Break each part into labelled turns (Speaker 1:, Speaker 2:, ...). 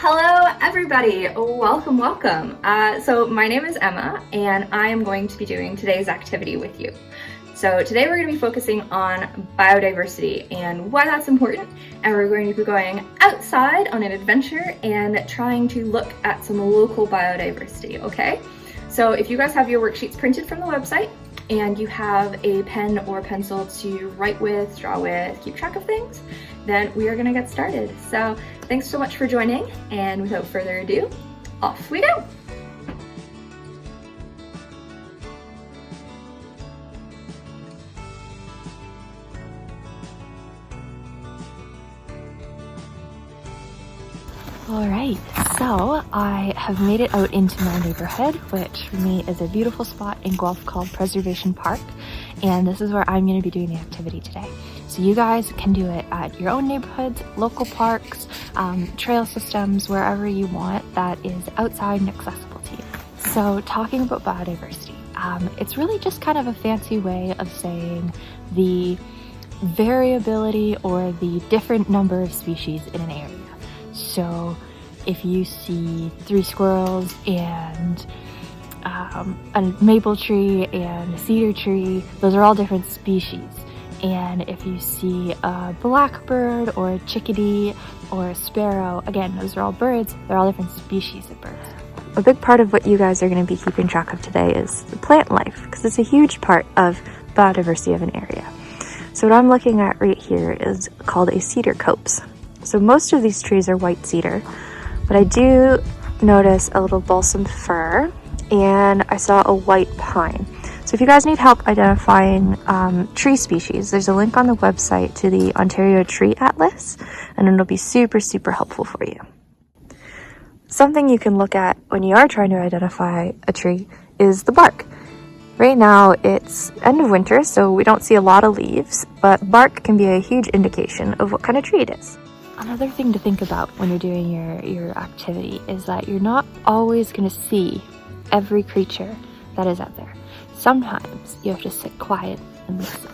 Speaker 1: Hello everybody, welcome. So my name is Emma and I am going to be doing today's activity with you. So today we're going to be focusing on biodiversity and why that's important, and we're going to be going outside on an adventure and trying to look at some local biodiversity, okay? So if you guys have your worksheets printed from the website and you have a pen or pencil to write with, draw with, keep track of things, then we are going to get started. So thanks so much for joining, and without further ado, off we go! Alright, so I have made it out into my neighborhood, which for me is a beautiful spot in Guelph called Preservation Park, and this is where I'm going to be doing the activity today. So you guys can do it at your own neighborhoods, local parks, trail systems, wherever you want that is outside and accessible to you. So talking about biodiversity, it's really just kind of a fancy way of saying the variability or the different number of species in an area. So if you see 3 squirrels and a maple tree and a cedar tree, those are all different species. And if you see a blackbird or a chickadee or a sparrow, again, those are all birds, they're all different species of birds. A big part of what you guys are going to be keeping track of today is the plant life, because it's a huge part of biodiversity of an area. So what I'm looking at right here is called a cedar copse. So most of these trees are white cedar, but I do notice a little balsam fir, and I saw a white pine. So if you guys need help identifying tree species, there's a link on the website to the Ontario Tree Atlas, and it'll be super helpful for you. Something you can look at when you are trying to identify a tree is the bark. Right now it's end of winter, so we don't see a lot of leaves, but bark can be a huge indication of what kind of tree it is. Another thing to think about when you're doing your activity is that you're not always going to see every creature that is out there. Sometimes you have to sit quiet and listen.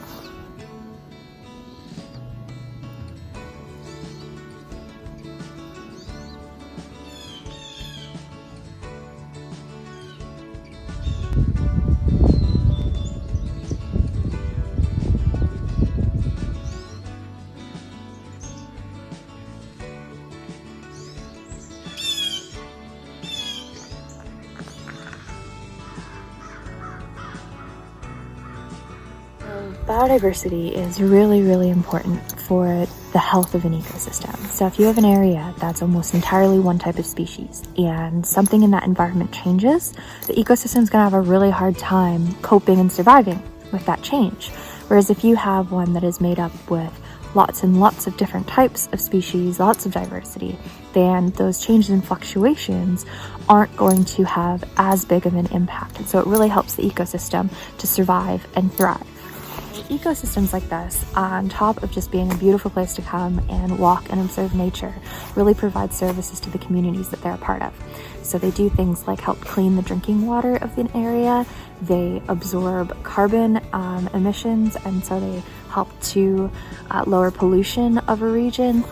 Speaker 1: Biodiversity is really important for the health of an ecosystem. So if you have an area that's almost entirely one type of species and something in that environment changes, the ecosystem's going to have a really hard time coping and surviving with that change. Whereas if you have one that is made up with lots and lots of different types of species, lots of diversity, then those changes and fluctuations aren't going to have as big of an impact. And so it really helps the ecosystem to survive and thrive. Ecosystems like this, on top of just being a beautiful place to come and walk and observe nature, really provide services to the communities that they're a part of. So they do things like help clean the drinking water of an area, they absorb carbon emissions, and so they help to lower pollution of a region.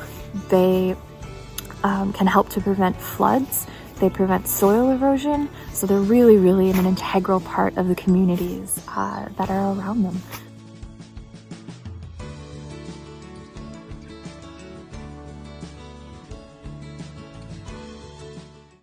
Speaker 1: They can help to prevent floods. They prevent soil erosion, so they're really an integral part of the communities that are around them.